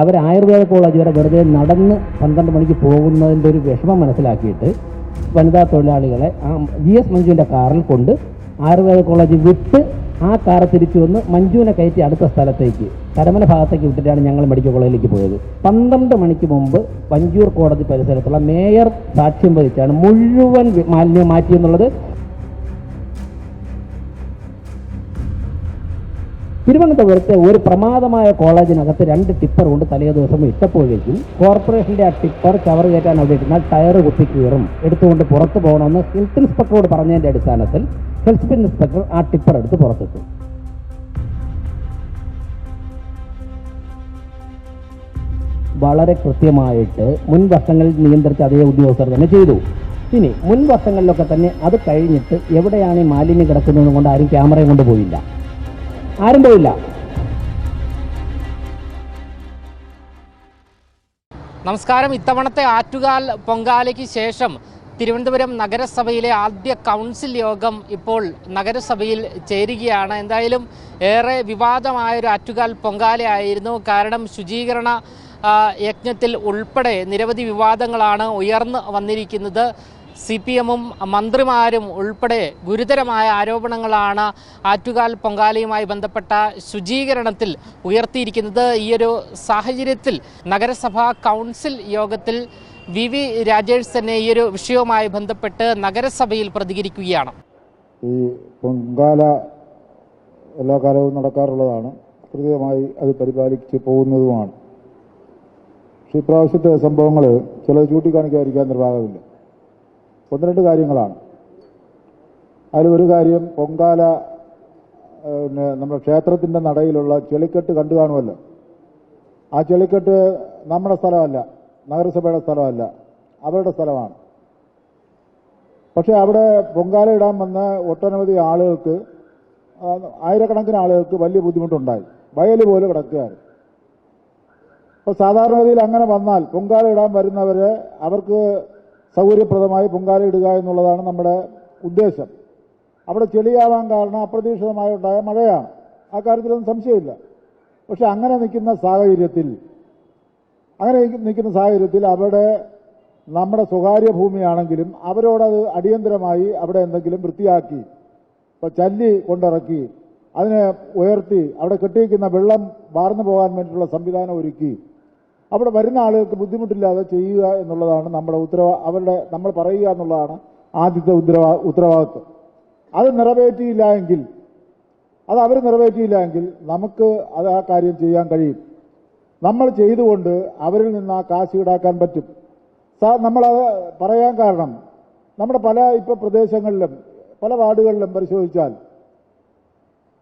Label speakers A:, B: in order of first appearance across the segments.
A: അവർ Ayurveda college വരെ വെറുതെ നടന്ന് 12 മണിക്ക് പോകുന്നതിൻ്റെ ഒരു വിഷമം മനസ്സിലാക്കിയിട്ട് വനിതാ തൊഴിലാളികളെ ആ GS മഞ്ജുവിൻ്റെ കാറിൽ കൊണ്ട് ആയുർവേദ കോളേജ് വിട്ട് ആ കാറ് തിരിച്ചു വന്ന് മഞ്ജുവിനെ കയറ്റി അടുത്ത സ്ഥലത്തേക്ക് കരമന ഭാഗത്തേക്ക് വിട്ടിട്ടാണ് ഞങ്ങൾ മെഡിക്കൽ കോളേജിലേക്ക് പോയത്. 12 മണിക്ക് മുമ്പ് വഞ്ചൂർ കോടതി പരിസരത്തുള്ള മേയർ സാക്ഷ്യം വഹിച്ചാണ് മുഴുവൻ മാലിന്യം മാറ്റിയെന്നുള്ളത്. തിരുവനന്തപുരത്തെ ഒരു പ്രമാദമായ കോളേജിനകത്ത് 2 ടിപ്പർ കൊണ്ട് തലേ ദിവസം ഇട്ടപ്പോഴേക്കും കോർപ്പറേഷൻ്റെ ആ ടിപ്പർ ചവറ് കയറ്റാൻ അവിടെ ഇരുന്നാൽ ടയർ കുത്തി കീറും, എടുത്തുകൊണ്ട് പുറത്ത് പോകണമെന്ന് ഹെൽത്ത് ഇൻസ്പെക്ടറോട് പറഞ്ഞതിൻ്റെ അടിസ്ഥാനത്തിൽ ഹെൽത്ത് ഇൻസ്പെക്ടർ ആ ടിപ്പർ എടുത്ത് പുറത്തിട്ടു. വളരെ കൃത്യമായിട്ട് മുൻ വർഷങ്ങളിൽ നിയന്ത്രിച്ച അതേ ഉദ്യോഗസ്ഥർ തന്നെ ചെയ്തു. ഇനി മുൻ വർഷങ്ങളിലൊക്കെ തന്നെ അത് കഴിഞ്ഞിട്ട് എവിടെയാണ് ഈ മാലിന്യം കിടക്കുന്നത് കൊണ്ട് ആരും ക്യാമറയും കൊണ്ട് പോയില്ല, ആരും പോയില്ല.
B: നമസ്കാരം. ഇത്തവണത്തെ ആറ്റുകാൽ പൊങ്കാലയ്ക്ക് ശേഷം തിരുവനന്തപുരം നഗരസഭയിലെ ആദ്യ കൗൺസിൽ യോഗം ഇപ്പോൾ നഗരസഭയിൽ ചേരുകയാണ്. എന്തായാലും ഏറെ വിവാദമായൊരു ആറ്റുകാൽ പൊങ്കാലയായിരുന്നു. കാരണം ശുചീകരണ യജ്ഞത്തിൽ ഉൾപ്പെടെ നിരവധി വിവാദങ്ങളാണ് ഉയർന്നു വന്നിരിക്കുന്നത്. CPM-ഉം മന്ത്രിമാരും ഉൾപ്പെടെ ഗുരുതരമായ ആരോപണങ്ങളാണ് ആറ്റുകാൽ പൊങ്കാലയുമായി ബന്ധപ്പെട്ട ശുചീകരണത്തിൽ ഉയർത്തിയിരിക്കുന്നത്. ഈയൊരു സാഹചര്യത്തിൽ നഗരസഭാ കൗൺസിൽ യോഗത്തിൽ VV രാജേഷ് തന്നെ ഈ ഒരു വിഷയവുമായി ബന്ധപ്പെട്ട് നഗരസഭയിൽ പ്രതികരിക്കുകയാണ്.
C: ഈ പൊങ്കാല എല്ലാ കാലവും നടക്കാറുള്ളതാണ്, കൃത്യമായി അത് പരിപാലിച്ച് പോകുന്നതുമാണ്. പക്ഷേ ഇപ്രാവശ്യത്തെ സംഭവങ്ങൾ ചിലത് ചൂണ്ടിക്കാണിക്കാതിരിക്കാൻ നിർവാഹമില്ല. 1-2 കാര്യങ്ങളാണ്. അതിലൊരു കാര്യം, പൊങ്കാല നമ്മുടെ ക്ഷേത്രത്തിൻ്റെ നടയിലുള്ള ചെളിക്കെട്ട് കണ്ടു കാണുമല്ലോ. ആ ചെളിക്കെട്ട് നമ്മുടെ സ്ഥലമല്ല, നഗരസഭയുടെ സ്ഥലമല്ല, അവരുടെ സ്ഥലമാണ്. പക്ഷേ അവിടെ പൊങ്കാല ഇടാൻ വന്ന ഒട്ടനവധി ആളുകൾക്ക്, ആയിരക്കണക്കിന് ആളുകൾക്ക് വലിയ ബുദ്ധിമുട്ടുണ്ടായി. വയൽ പോലെ കിടക്കുകയാണ്. അപ്പോൾ സാധാരണഗതിയിൽ അങ്ങനെ വന്നാൽ പൊങ്കാല ഇടാൻ വരുന്നവരെ അവർക്ക് സൗകര്യപ്രദമായി പൊങ്കാല ഇടുക എന്നുള്ളതാണ് നമ്മുടെ ഉദ്ദേശം. അവിടെ ചെളിയാവാൻ കാരണം അപ്രതീക്ഷിതമായി ഉണ്ടായ മഴയാണ്, ആ കാര്യത്തിലൊന്നും സംശയമില്ല. പക്ഷെ അങ്ങനെ നിൽക്കുന്ന സാഹചര്യത്തിൽ അവിടെ നമ്മുടെ സ്വകാര്യ ഭൂമിയാണെങ്കിലും അവരോടത് അടിയന്തരമായി അവിടെ എന്തെങ്കിലും വൃത്തിയാക്കി, ഇപ്പോൾ ചല്ലി കൊണ്ടിറക്കി അതിനെ ഉയർത്തി അവിടെ കെട്ടിയിരിക്കുന്ന വെള്ളം വാർന്നു പോകാൻ വേണ്ടിയിട്ടുള്ള സംവിധാനം ഒരുക്കി അവിടെ വരുന്ന ആളുകൾക്ക് ബുദ്ധിമുട്ടില്ലാതെ ചെയ്യുക എന്നുള്ളതാണ് നമ്മുടെ നമ്മൾ പറയുക എന്നുള്ളതാണ് ആദ്യത്തെ ഉത്തരവാദിത്വം. അത് അവർ നിറവേറ്റിയില്ല എങ്കിൽ നമുക്ക് അത് ആ കാര്യം ചെയ്യാൻ കഴിയും. നമ്മൾ ചെയ്തുകൊണ്ട് അവരിൽ നിന്ന് ആ കാശ് ഈടാക്കാൻ പറ്റും. നമ്മളത് പറയാൻ കാരണം, നമ്മുടെ ഇപ്പോൾ പ്രദേശങ്ങളിലും പല വാർഡുകളിലും പരിശോധിച്ചാൽ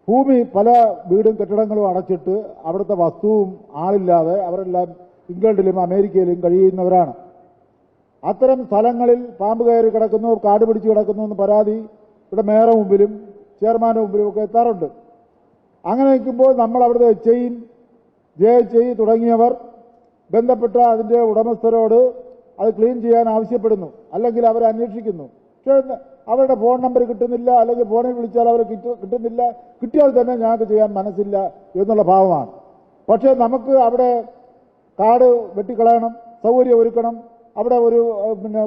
C: ഭൂമി പല വീടും കെട്ടിടങ്ങളും അടച്ചിട്ട് അവിടുത്തെ വസ്തുവും ആളില്ലാതെ അവരെല്ലാം ഇംഗ്ലണ്ടിലും അമേരിക്കയിലും കഴിയുന്നവരാണ്. അത്തരം സ്ഥലങ്ങളിൽ പാമ്പ് കയറി കിടക്കുന്നു, കാട് പിടിച്ച് കിടക്കുന്നു എന്ന് പരാതി ഇവിടെ മേയറുടെ മുമ്പിലും ചെയർമാൻ്റെ മുമ്പിലും ഒക്കെ എത്താറുണ്ട്. അങ്ങനെ നിൽക്കുമ്പോൾ നമ്മൾ അവിടുത്തെ JHI തുടങ്ങിയവർ ബന്ധപ്പെട്ട അതിൻ്റെ ഉടമസ്ഥരോട് അത് ക്ലീൻ ചെയ്യാൻ ആവശ്യപ്പെടുന്നു, അല്ലെങ്കിൽ അവരെ അന്വേഷിക്കുന്നു. പക്ഷേ അവരുടെ ഫോൺ നമ്പർ കിട്ടുന്നില്ല, അല്ലെങ്കിൽ ഫോണിൽ വിളിച്ചാൽ അവരെ കിട്ടുന്നില്ല. കിട്ടിയാൽ തന്നെ ഞങ്ങൾക്ക് ചെയ്യാൻ മനസ്സില്ല എന്നുള്ള ഭാവമാണ്. പക്ഷേ നമുക്ക് അവിടെ കാട് വെട്ടിക്കളയണം, സൗകര്യം ഒരുക്കണം, അവിടെ ഒരു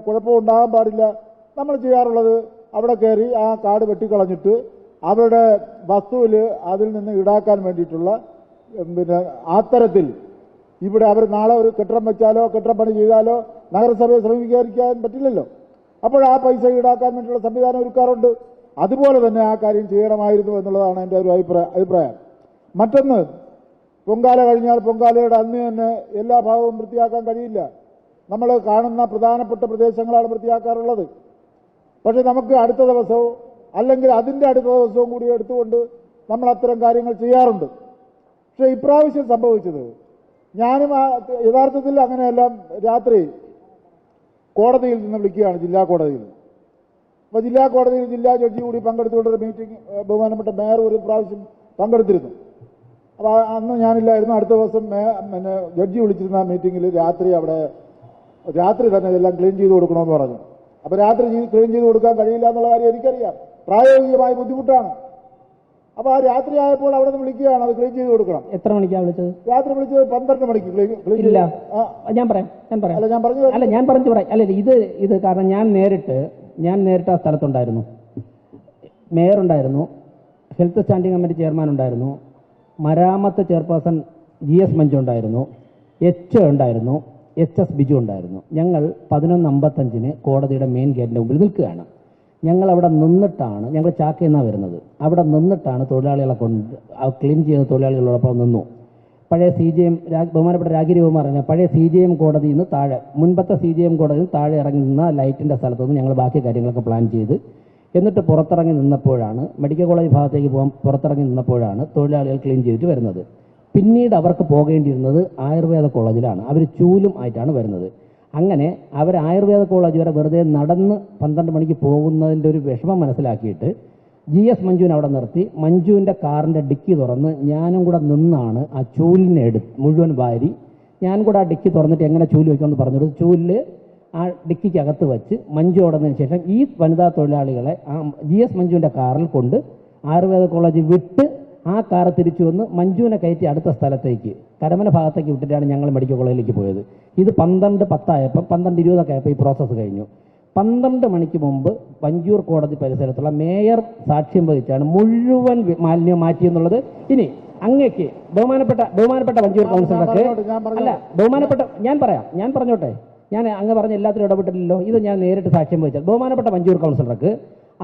C: കുഴപ്പമുണ്ടാകാൻ പാടില്ല. നമ്മൾ ചെയ്യാറുള്ളത് അവിടെ കയറി ആ കാട് വെട്ടിക്കളഞ്ഞിട്ട് അവരുടെ വസ്തുവിൽ അതിൽ നിന്ന് ഈടാക്കാൻ വേണ്ടിയിട്ടുള്ള അത്തരത്തിൽ ഇവിടെ അവർ നാളെ ഒരു കെട്ടിടം വെച്ചാലോ കെട്ടിടം പണി ചെയ്താലോ നഗരസഭയെ സമീപിക്കാതിരിക്കാൻ പറ്റില്ലല്ലോ. അപ്പോൾ ആ പൈസ ഈടാക്കാൻ വേണ്ടിയുള്ള സംവിധാനം ഒരുക്കാറുണ്ട്. അതുപോലെ തന്നെ ആ കാര്യം ചെയ്യണമായിരുന്നു എന്നുള്ളതാണ് എൻ്റെ ഒരു അഭിപ്രായം. മറ്റൊന്ന്, പൊങ്കാല കഴിഞ്ഞാൽ പൊങ്കാലയുടെ അന്ന് തന്നെ എല്ലാ ഭാഗവും വൃത്തിയാക്കാൻ കഴിയില്ല. നമ്മൾ കാണുന്ന പ്രധാനപ്പെട്ട പ്രദേശങ്ങളാണ് വൃത്തിയാക്കാറുള്ളത്. പക്ഷേ നമുക്ക് അടുത്ത ദിവസവും അല്ലെങ്കിൽ അതിൻ്റെ അടുത്ത ദിവസവും കൂടി എടുത്തുകൊണ്ട് നമ്മൾ അത്തരം കാര്യങ്ങൾ ചെയ്യാറുണ്ട്. പക്ഷേ ഇപ്രാവശ്യം സംഭവിച്ചത്, ഞാനും യഥാർത്ഥത്തിൽ അങ്ങനെയെല്ലാം രാത്രി കോടതിയിൽ നിന്ന് വിളിക്കുകയാണ്, ജില്ലാ കോടതിയിൽ. അപ്പോൾ ജില്ലാ കോടതിയിൽ ജില്ലാ ജഡ്ജി കൂടി പങ്കെടുത്തുകൊണ്ടൊരു മീറ്റിംഗ് ബഹുമാനപ്പെട്ട മേയർ ഒരു പ്രാവശ്യം പങ്കെടുത്തിരുന്നു. അപ്പോൾ അന്ന് ഞാനില്ലായിരുന്നു. അടുത്ത ദിവസം ജഡ്ജി വിളിച്ചിരുന്ന മീറ്റിങ്ങിൽ രാത്രി തന്നെ ഇതെല്ലാം ക്ലീൻ ചെയ്ത് കൊടുക്കണമെന്ന് പറഞ്ഞു. അപ്പോൾ രാത്രി ക്ലീൻ ചെയ്ത് കൊടുക്കാൻ കഴിയില്ല എന്നുള്ള കാര്യം എനിക്കറിയാം. പ്രായോഗികമായ ബുദ്ധിമുട്ടാണ്. അപ്പോൾ ആ രാത്രി ആയപ്പോൾ അവിടെ നിന്ന് വിളിക്കുകയാണ്, അത് ക്ലീൻ ചെയ്ത് കൊടുക്കണം.
A: എത്ര മണിക്കാണ് വിളിച്ചത്?
C: രാത്രി വിളിച്ചത് 12 മണിക്ക്.
A: ഇല്ല, ഞാൻ പറയാം.
C: അല്ല ഞാൻ പറഞ്ഞു
A: ഞാൻ പറഞ്ഞു പറയാം. അല്ല ഇത് കാരണം ഞാൻ നേരിട്ട് ആ സ്ഥലത്തുണ്ടായിരുന്നു. മേയർ ഉണ്ടായിരുന്നു, ഹെൽത്ത് സ്റ്റാൻഡിംഗ് കമ്മിറ്റി ചെയർമാൻ ഉണ്ടായിരുന്നു, മരാമത്ത് ചെയർപേഴ്സൺ GS മഞ്ജു ഉണ്ടായിരുന്നു, ഉണ്ടായിരുന്നു, HS ബിജു ഉണ്ടായിരുന്നു. ഞങ്ങൾ 11:55 കോടതിയുടെ മെയിൻ ഗേറ്റിൻ്റെ മുമ്പിൽ നിൽക്കുകയാണ്. ഞങ്ങൾ അവിടെ നിന്നിട്ടാണ്, ഞങ്ങൾ ചാക്കയിൽ നിന്നാണ് വരുന്നത്, അവിടെ നിന്നിട്ടാണ് തൊഴിലാളികളെ കൊണ്ട് ക്ലീൻ ചെയ്ത തൊഴിലാളികളോടൊപ്പം നിന്നു. പഴയ CJM ബഹുമാനപ്പെട്ട രാഗിരികുമാർ പറഞ്ഞ പഴയ CJM കോടതിയിൽ നിന്ന് താഴെ, മുൻപത്തെ CJM കോടതിയിൽ താഴെ ഇറങ്ങി നിന്ന ലൈറ്റിൻ്റെ സ്ഥലത്തു നിന്ന് ഞങ്ങൾ ബാക്കി കാര്യങ്ങളൊക്കെ പ്ലാൻ ചെയ്ത് എന്നിട്ട് പുറത്തിറങ്ങി നിന്നപ്പോഴാണ്, മെഡിക്കൽ കോളേജ് ഭാഗത്തേക്ക് പോകാൻ പുറത്തിറങ്ങി നിന്നപ്പോഴാണ് തൊഴിലാളികൾ ക്ലീൻ ചെയ്തിട്ട് വരുന്നത്. പിന്നീട് അവർക്ക് പോകേണ്ടിയിരുന്നത് ആയുർവേദ കോളേജിലാണ്. അവർ ചൂലും ആയിട്ടാണ് വരുന്നത്. അങ്ങനെ അവർ ആയുർവേദ കോളേജ് വരെ വെറുതെ നടന്ന് 12 മണിക്ക് പോകുന്നതിൻ്റെ ഒരു വിഷമം മനസ്സിലാക്കിയിട്ട് GS മഞ്ജുവിനെ അവിടെ നിർത്തി മഞ്ജുവിൻ്റെ കാറിൻ്റെ ഡിക്കി തുറന്ന് ഞാനും കൂടെ നിന്നാണ് ആ ചൂലിനെ മുഴുവൻ വാരി, ഞാൻ കൂടെ ആ ഡിക്കി തുറന്നിട്ട് എങ്ങനെ ചൂല് വയ്ക്കുമെന്ന് പറഞ്ഞിട്ട് ചൂലിൽ ആ ഡിക്കിക്കകത്ത് വെച്ച് മഞ്ജു ഓടുന്നതിന് ശേഷം ഈ വനിതാ തൊഴിലാളികളെ ആ GS മഞ്ജുവിൻ്റെ കാറിൽ കൊണ്ട് ആയുർവേദ കോളേജ് വിട്ട് ആ കാറ് തിരിച്ചു വന്ന് മഞ്ജുവിനെ കയറ്റി അടുത്ത സ്ഥലത്തേക്ക് കരമന ഭാഗത്തേക്ക് വിട്ടിട്ടാണ് ഞങ്ങൾ മെഡിക്കൽ കോളേജിലേക്ക് പോയത്. ഇത് 12:10 ആയപ്പോൾ 12:20 ആയപ്പോൾ ഈ പ്രോസസ്സ് കഴിഞ്ഞു. 12 മണിക്ക് മുമ്പ് വഞ്ചൂർ കോടതി പരിസരത്തുള്ള മേയർ സാക്ഷ്യം വഹിച്ചാണ് മുഴുവൻ മാലിന്യം മാറ്റിയെന്നുള്ളത്. ഇനി അങ്ങേക്ക് ബഹുമാനപ്പെട്ട വഞ്ചൂർ കൗൺസിലർക്ക് അല്ല, ഞാൻ പറഞ്ഞോട്ടെ, ഞാൻ അങ്ങ് പറഞ്ഞ എല്ലാത്തിലും ഇടപെട്ടില്ലല്ലോ. ഇത് ഞാൻ നേരിട്ട് സാക്ഷ്യം വഹിച്ചത്. ബഹുമാനപ്പെട്ട വഞ്ചൂർ കൗൺസിലർക്ക്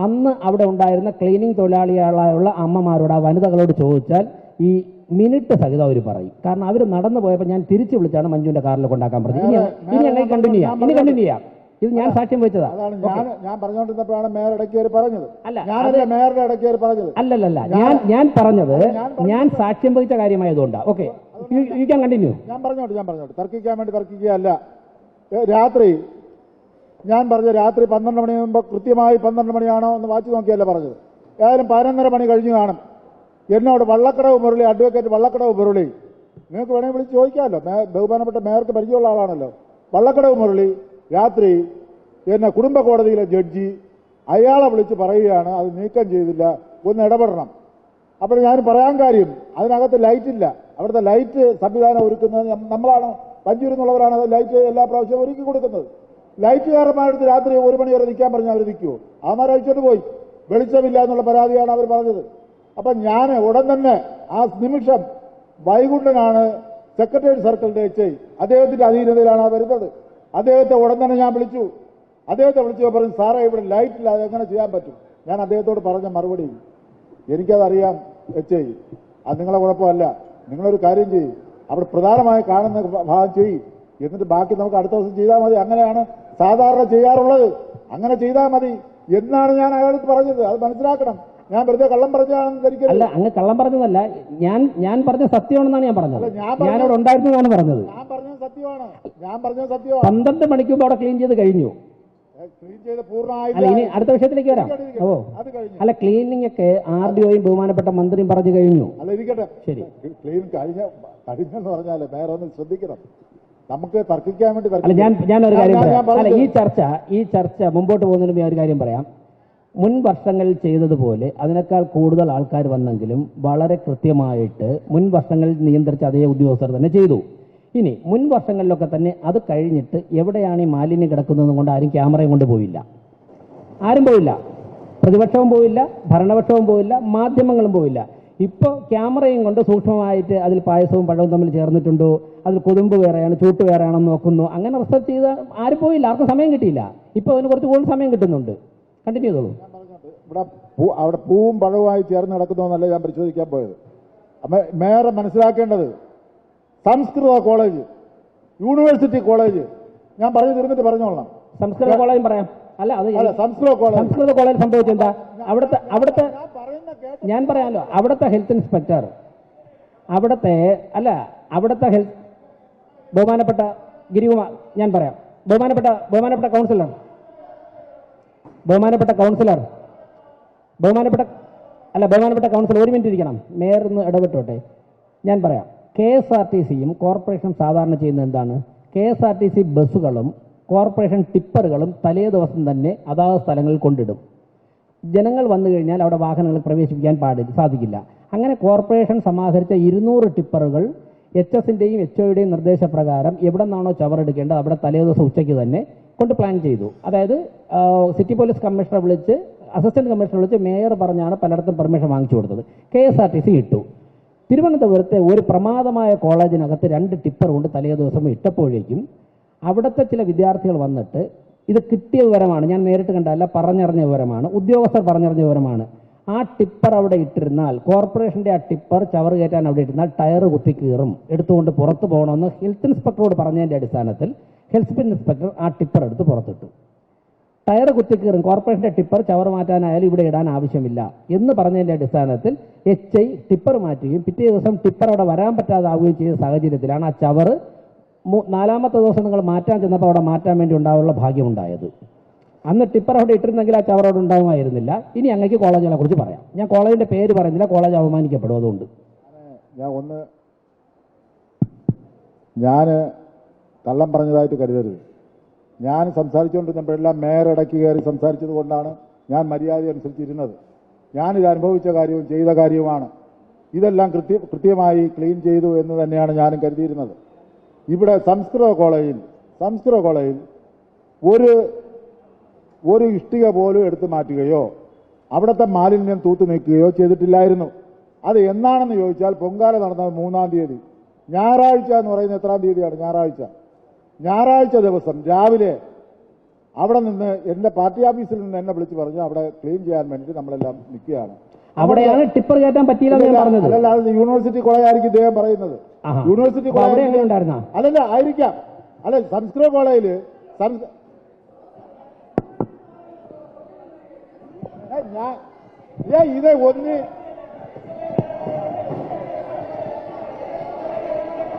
A: അന്ന് അവിടെ ഉണ്ടായിരുന്ന ക്ലീനിങ് തൊഴിലാളികളായുള്ള അമ്മമാരോട്, ആ വനിതകളോട് ചോദിച്ചാൽ ഈ മിനിറ്റ് സഹിതം അവർ പറയും. കാരണം അവർ നടന്നു പോയപ്പോൾ ഞാൻ തിരിച്ചു വിളിച്ചാണ് മഞ്ജുവിന്റെ കാറിൽ കൊണ്ടാക്കാൻ പറഞ്ഞത്. ഇനി ഞങ്ങൾ കണ്ടിന്യൂ ചെയ്യാം. ഇത് ഞാൻ സാക്ഷ്യം വെച്ചതാ.
C: ഞാൻ പറഞ്ഞുകൊണ്ടിരുന്നപ്പോഴാണ് മേയർ ഇടയ്ക്ക് പറഞ്ഞത്. ഞാനല്ല മേയറുടെ ഇടയ്ക്ക് പറഞ്ഞത്.
A: അല്ലല്ല, ഞാൻ പറഞ്ഞത് ഞാൻ സാക്ഷ്യം വഹിച്ച കാര്യമായതുകൊണ്ടാണ്. Okay, you can continue.
C: ഞാൻ പറഞ്ഞോട്ടെ തർക്കിക്കാൻ വേണ്ടി തർക്കിക്കുകയല്ല. രാത്രി ഞാൻ പറഞ്ഞ രാത്രി 12 മണി മുമ്പ് കൃത്യമായി 12 മണിയാണോ എന്ന് വാച്ച് നോക്കിയല്ല പറഞ്ഞത്. ഏതായാലും 11:30 മണി കഴിഞ്ഞു കാണും. എന്നോട് വള്ളക്കടവ് മുരളി, അഡ്വക്കേറ്റ് വള്ളക്കടവ് മുരളി, നിങ്ങൾക്ക് വേണമെങ്കിൽ വിളിച്ച് ചോദിക്കാമല്ലോ, ബഹുമാനപ്പെട്ട മേയർക്ക് പരിചയമുള്ള ആളാണല്ലോ. വള്ളക്കടവ് മുരളി രാത്രി എന്നെ കുടുംബ കോടതിയിലെ ജഡ്ജി അയാളെ വിളിച്ച് പറയുകയാണ് അത് നീക്കം ചെയ്തില്ല, ഒന്ന് ഇടപെടണം. അപ്പോൾ ഞാൻ പറയാൻ കാര്യം, അതിനകത്ത് ലൈറ്റില്ല. അവിടുത്തെ ലൈറ്റ് സംവിധാനം ഒരുക്കുന്നത് നമ്മളാണ്, പഞ്ചൂരിന്നുള്ളവരാണ് അത് ലൈറ്റ് എല്ലാ പ്രാവശ്യവും ഒരുക്കി കൊടുക്കുന്നത്. ലൈറ്റുകാരന്മാരെടുത്ത് രാത്രി 1 മണി വരെ നിൽക്കാൻ പറഞ്ഞാൽ അവർ നിൽക്കുമോ? അവന്മാർ അഴിച്ചോട്ട് പോയി. വെളിച്ചമില്ല എന്നുള്ള പരാതിയാണ് അവർ പറഞ്ഞത്. അപ്പം ഞാൻ ഉടൻ തന്നെ ആ നിമിഷം, വൈകുണ്ഠനാണ് സെക്രട്ടേറിയറ്റ് സർക്കിളിന്റെ HI, അദ്ദേഹത്തിന്റെ അധീനതയിലാണ് വരുന്നത്. അദ്ദേഹത്തെ ഉടൻ തന്നെ ഞാൻ വിളിച്ചു. അദ്ദേഹത്തെ വിളിച്ചു പറഞ്ഞു, സാറേ ഇവിടെ ലൈറ്റ് ഇല്ല, അതെങ്ങനെ ചെയ്യാൻ പറ്റും? ഞാൻ അദ്ദേഹത്തോട് പറഞ്ഞ മറുപടി, എനിക്കതറിയാം HI, അത് നിങ്ങളെ കുഴപ്പമല്ല, നിങ്ങളൊരു കാര്യം ചെയ്യും, അവിടെ പ്രധാനമായി കാണുന്ന ഭാഗം ചെയ്യും, എന്നിട്ട് ബാക്കി നമുക്ക് അടുത്ത ദിവസം ചെയ്താൽ മതി. അങ്ങനെയാണ് സാധാരണ ചെയ്യാറുള്ളത്, അങ്ങനെ ചെയ്താൽ മതി എന്നാണ് ഞാൻ അയാൾക്ക് പറഞ്ഞത്. അത് മനസ്സിലാക്കണം. ഞാൻ വെറുതെ കള്ളം പറഞ്ഞാണെന്ന് ധരിക്കരുത്.
A: അല്ല, അങ്ങ് കള്ളം പറഞ്ഞതല്ല, ഞാൻ പറഞ്ഞ സത്യമാണെന്നാണ് ഞാൻ പറഞ്ഞത്. ഞാനവിടെ ഉണ്ടായിരുന്നതാണ് പറഞ്ഞത്.
C: ഞാൻ പറഞ്ഞത് സത്യമാണ്.
A: 12 മണിക്ക് മുമ്പ് അവിടെ ക്ലീൻ ചെയ്ത് കഴിഞ്ഞു.
C: ക്ലീൻ ചെയ്ത് പൂർണ്ണമായി.
A: അല്ല, ഇനി അടുത്ത വിഷയത്തിലേക്ക് വരാം.
C: അത് കഴിഞ്ഞു.
A: അല്ല, ക്ലീനിങ് ഒക്കെ RDOയും ബഹുമാനപ്പെട്ട മന്ത്രിയും പറഞ്ഞു കഴിഞ്ഞു.
C: അല്ല, ഇരിക്കട്ടെ, ശരി. ക്ലീൻ കഴിഞ്ഞെന്ന് പറഞ്ഞാലേ വേറെ ഒന്ന് ശ്രദ്ധിക്കണം. നമുക്ക് തർക്കിക്കാൻ വേണ്ടി.
A: അല്ല, ഞാനൊരു കാര്യം പറയാം. അല്ല, ഈ ചർച്ച മുമ്പോട്ട് പോകുന്നതിന് ഞാൻ ഒരു കാര്യം പറയാം. മുൻ വർഷങ്ങളിൽ ചെയ്തതുപോലെ അതിനേക്കാൾ കൂടുതൽ ആൾക്കാർ വന്നെങ്കിലും വളരെ കൃത്യമായിട്ട് മുൻ വർഷങ്ങളിൽ നിയന്ത്രിച്ച അതേ ഉദ്യോഗസ്ഥർ തന്നെ ചെയ്തു. ഇനി മുൻ വർഷങ്ങളിലൊക്കെ തന്നെ അത് കഴിഞ്ഞിട്ട് എവിടെയാണ് ഈ മാലിന്യം കിടക്കുന്നതെന്നും കൊണ്ട് ആരും ക്യാമറയും കൊണ്ട് പോയില്ല. ആരും പോയില്ല. പ്രതിപക്ഷവും പോയില്ല, ഭരണപക്ഷവും പോയില്ല, മാധ്യമങ്ങളും പോയില്ല. ഇപ്പോൾ ക്യാമറയും കൊണ്ട് സൂക്ഷ്മമായിട്ട് അതിൽ പായസവും പഴവും തമ്മിൽ ചേർന്നിട്ടുണ്ടോ, അതിൽ കൊതുമ്പ് വേറെയാണ് ചൂട്ട് വേറെയാണെന്ന് നോക്കുന്നു. അങ്ങനെ റിസർച്ച് ചെയ്ത് ആരും പോയില്ല, ആർക്കും സമയം കിട്ടിയില്ല. ഇപ്പോൾ അതിന് കുറച്ച് കൂടുതൽ സമയം കിട്ടുന്നുണ്ട്. കണ്ടിന്യൂ ചെയ്തോളൂ.
C: ഇവിടെ അവിടെ പൂവും പഴവുമായി ചേർന്ന് കിടക്കുന്നതെന്നല്ല ഞാൻ പരിശോധിക്കാൻ പോയത്. മേയർ മനസ്സിലാക്കേണ്ടത്, സംസ്കൃത കോളേജ്, യൂണിവേഴ്സിറ്റി കോളേജ്, ഞാൻ പറഞ്ഞു തീർന്നിട്ട് പറഞ്ഞോളാം.
A: സംസ്കൃത കോളേജും പറയാം. അല്ല, സംസ്കൃത കോളേജ് സംഭവിച്ചെന്താ? അവിടുത്തെ ഞാൻ പറയാമല്ലോ, അവിടുത്തെ ഹെൽത്ത് ഇൻസ്പെക്ടർ, അവിടുത്തെ ഹെൽത്ത് ബഹുമാനപ്പെട്ട ഗിരികുമാർ, ഞാൻ പറയാം, ബഹുമാനപ്പെട്ട കൗൺസിലർ ഒരു മിനിറ്റ് ഇരിക്കണം. മേയർ ഒന്ന് ഇടപെട്ടോട്ടെ. ഞാൻ പറയാം, KSRTCയും കോർപ്പറേഷനും സാധാരണ ചെയ്യുന്നത് എന്താണ്? KSRTC ബസ്സുകളും കോർപ്പറേഷൻ ടിപ്പറുകളും തലേ ദിവസം തന്നെ അതാത് സ്ഥലങ്ങളിൽ കൊണ്ടിടും. ജനങ്ങൾ വന്നു കഴിഞ്ഞാൽ അവിടെ വാഹനങ്ങൾ പ്രവേശിപ്പിക്കാൻ സാധിക്കില്ല. അങ്ങനെ കോർപ്പറേഷൻ സമാഹരിച്ച 200 ടിപ്പറുകൾ HS-ന്റെയും HOയുടെയും നിർദ്ദേശപ്രകാരം എവിടെ നിന്നാണോ ചവറെടുക്കേണ്ടത് അവിടെ തലേദിവസം ഉച്ചയ്ക്ക് തന്നെ കൊണ്ട് പ്ലാൻ ചെയ്തു. അതായത് സിറ്റി പോലീസ് കമ്മീഷണറെ വിളിച്ച്, അസിസ്റ്റന്റ് കമ്മീഷണറെ വിളിച്ച് മേയർ പറഞ്ഞാണ് പലയിടത്തും പെർമിഷൻ വാങ്ങിച്ചു കൊടുത്തത്. KSRTC ഇട്ടു. തിരുവനന്തപുരത്തെ ഒരു പ്രമാദമായ കോളേജിനകത്ത് 2 ടിപ്പർ കൊണ്ട് തലേദിവസം ഇട്ടപ്പോഴേക്കും അവിടുത്തെ ചില വിദ്യാർത്ഥികൾ വന്നിട്ട്, ഇത് കിട്ടിയ വിവരമാണ്, ഞാൻ നേരിട്ട് കണ്ടല്ല, പറഞ്ഞറിഞ്ഞ വിവരമാണ്, ഉദ്യോഗസ്ഥർ പറഞ്ഞറിഞ്ഞ വിവരമാണ്, ആ ടിപ്പർ അവിടെ ഇട്ടിരുന്നാൽ, കോർപ്പറേഷൻ്റെ ആ ടിപ്പർ ചവറ് കയറ്റാൻ അവിടെ ഇട്ടിരുന്നാൽ ടയർ കുത്തി കീറും, എടുത്തുകൊണ്ട് പുറത്ത് പോകണമെന്ന് ഹെൽത്ത് ഇൻസ്പെക്ടറോട് പറഞ്ഞതിൻ്റെ അടിസ്ഥാനത്തിൽ ഹെൽത്ത് ഇൻസ്പെക്ടർ ആ ടിപ്പർ എടുത്ത് പുറത്തിട്ടു. ടയർ കുത്തിക്കീറും, കോർപ്പറേഷൻ്റെ ടിപ്പർ ചവറ് മാറ്റാനായാലും ഇവിടെ ഇടാൻ ആവശ്യമില്ല എന്ന് പറഞ്ഞതിൻ്റെ അടിസ്ഥാനത്തിൽ HI ടിപ്പർ മാറ്റുകയും പിറ്റേ ദിവസം ടിപ്പർ അവിടെ വരാൻ പറ്റാതാവുകയും ചെയ്ത സാഹചര്യത്തിലാണ് ആ ചവറ് 4ാമത്തെ ദിവസം നിങ്ങൾ മാറ്റാൻ ചെന്നപ്പോൾ അവിടെ മാറ്റാൻ വേണ്ടി ഉണ്ടാകാനുള്ള ഭാഗ്യമുണ്ടായത്. അന്ന് ടിപ്പർ അവിടെ ഇട്ടിരുന്നെങ്കിൽ ആ ചവർ അവിടെ ഉണ്ടാകുമായിരുന്നില്ല. ഇനി അങ്ങേക്ക് കോളേജിനെ കുറിച്ച് പറയാം. ഞാൻ കോളേജിൻ്റെ പേര് പറയുന്നില്ല, കോളേജ് അവമാനിക്കപ്പെടും. അതുകൊണ്ട്
C: ഞാൻ കള്ളം പറഞ്ഞതായിട്ട് കരുതരുത്. ഞാൻ സംസാരിച്ചുകൊണ്ടിരുന്നപ്പോഴെല്ലാം മേയർ ഇടയ്ക്ക് കയറി സംസാരിച്ചത് കൊണ്ടാണ് ഞാൻ മര്യാദ അനുസരിച്ചിരുന്നത്. ഞാനിത് അനുഭവിച്ച കാര്യവും ചെയ്ത കാര്യവുമാണ്. ഇതെല്ലാം കൃത്യമായി ക്ലീൻ ചെയ്തു എന്ന് തന്നെയാണ് ഞാനും കരുതിയിരുന്നത്. ഇവിടെ സംസ്കൃത കോളേജിൽ ഒരു ഇഷ്ടിക പോലും എടുത്തു മാറ്റുകയോ അവിടുത്തെ മാലിന്യം തൂത്തു നീക്കുകയോ ചെയ്തിട്ടില്ലായിരുന്നു. അത് എന്നാണെന്ന് ചോദിച്ചാൽ പൊങ്കാല നടന്നത് 3-ാം തീയതി, ഞായറാഴ്ച എന്ന് പറയുന്നത് എത്രാം തീയതിയാണ്? ഞായറാഴ്ച ദിവസം രാവിലെ അവിടെ നിന്ന് എൻ്റെ പാർട്ടി ഓഫീസിൽ നിന്ന് എന്നെ വിളിച്ച് പറഞ്ഞു അവിടെ ക്ലീൻ ചെയ്യാൻ വേണ്ടി നമ്മളെല്ലാം നിൽക്കുകയാണ്.
A: അവിടെയാണ് ടിപ്പർ കയറ്റാൻ പറ്റിയില്ല.
C: അല്ലല്ല, അത് യൂണിവേഴ്സിറ്റി കോളേജ് ആയിരിക്കും ഇദ്ദേഹം പറയുന്നത്. യൂണിവേഴ്സിറ്റി കോളേജ്
A: ഉണ്ടായിരുന്ന
C: അതല്ല ആയിരിക്കാം. അല്ല, സംസ്കൃത കോളേജില് ഇത് ഒന്ന്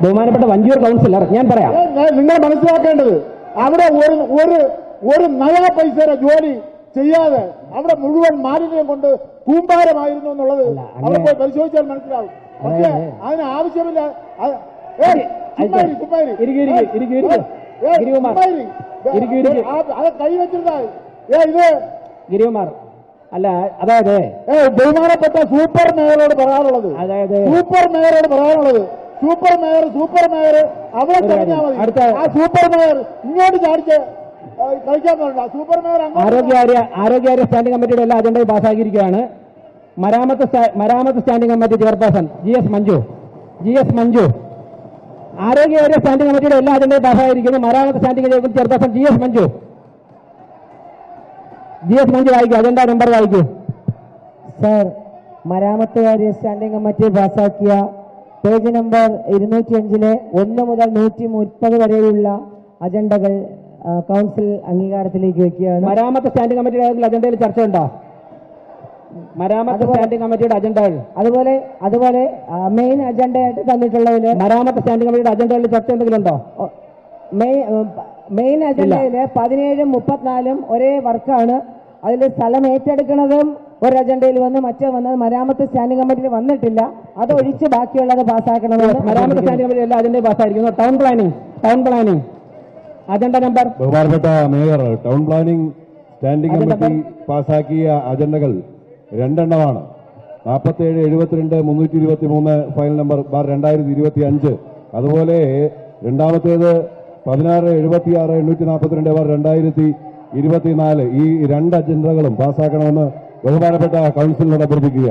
A: ബഹുമാനപ്പെട്ട വഞ്ചിയൂർ കൗൺസിലർ, ഞാൻ പറയാം,
C: നിങ്ങൾ മനസ്സിലാക്കേണ്ടത് അവിടെ ഒരു നയ പൈസയുടെ ജോലി ചെയ്യാതെ അവിടെ മുഴുവൻ മാലിന്യം കൊണ്ട് കൂമ്പാരമായിരുന്നു എന്നുള്ളത് അവിടെ പോയി പരിശോധിച്ചാൽ മനസ്സിലാവും. പക്ഷേ അതിന് ആവശ്യമില്ല. അത് കൈവച്ചിരുന്നാൽ ഇത്
A: ഗിരികുമാർ അല്ല, അതായത്
C: ബഹുമാനപ്പെട്ട സൂപ്പർ മേയറോട് പറയാനുള്ളത്, സൂപ്പർ മേയർ അവിടെ കഴിഞ്ഞാൽ മതി. ആ സൂപ്പർ മേയർ ഇങ്ങോട്ട് ചാടിച്ച് കളിക്കാൻ പറഞ്ഞ സൂപ്പർ മേയർ
A: ആരോഗ്യ സ്റ്റാൻഡിംഗ് കമ്മിറ്റിയുടെ എല്ലാ അജണ്ടയും പാസ്സാക്കിയിരിക്കുകയാണ്. മരാമത്ത് standing committee chairperson GS Manju ആരോഗ്യ സ്റ്റാൻഡിംഗ് കമ്മിറ്റിയുടെ എല്ലാ അജണ്ടയും പാസ്സായിരിക്കുന്നു. മരാമത്ത് standing committee chairperson GS Manju വായിക്കൂ, അജണ്ട നമ്പർ വായിക്കൂ.
D: സർ, മരാമത്ത് കാര്യ സ്റ്റാൻഡിംഗ് കമ്മിറ്റി പാസാക്കിയ പേജ് നമ്പർ 205-ലെ 1 മുതൽ 130 വരെയുള്ള അജണ്ടകൾ കൗൺസിൽ അംഗീകാരത്തിലേക്ക് വയ്ക്കുകയാണ്.
A: മരാമത്ത് സ്റ്റാൻഡിംഗ് കമ്മിറ്റിയുടെ അജണ്ടയിൽ ചർച്ചയുണ്ടോ? മരാമത്ത് സ്റ്റാൻഡിംഗ് കമ്മിറ്റിയുടെ അജണ്ടകൾ
D: അതുപോലെ മെയിൻ അജണ്ടയായിട്ട് തന്നിട്ടുള്ളതിൽ
A: മരാമത്ത് സ്റ്റാൻഡിംഗ് കമ്മിറ്റിയുടെ അജണ്ടകളിൽ ചർച്ച എന്തെങ്കിലും ഉണ്ടോ?
D: മെയിൻ അജണ്ടയിൽ 17-ഉം 34-ഉം ഒരേ വർക്കാണ്. അതിൽ സ്ഥലം ഏറ്റെടുക്കുന്നതും ഒരു അജണ്ടയിൽ വന്ന് മറ്റേ വന്നത് മരാമത്ത് സ്റ്റാൻഡിംഗ് കമ്മിറ്റിയിൽ വന്നിട്ടില്ല. അതൊഴിച്ച് ബാക്കിയുള്ളത് പാസ്സാക്കണമെന്ന്
A: മരാമത്ത് സ്റ്റാൻഡിംഗ് കമ്മിറ്റി എല്ലാ അജണ്ടയും പാസ്സായിരിക്കുന്നു. Town planning agenda number.
E: ബഹുമാനപ്പെട്ട mayor, town planning standing committee പാസാക്കിയ അജണ്ടകൾ 2 എണ്ണമാണ്. 47, 72, 323 ഫയൽ നമ്പർ /2025. അതുപോലെ രണ്ടാമത്തേത് 16, 76, 842 /2024. ഈ 2 അജണ്ടകളും പാസ്സാക്കണമെന്ന് ബഹുമാനപ്പെട്ട കൗൺസിലിനോട് അഭ്യർത്ഥിക്കുക.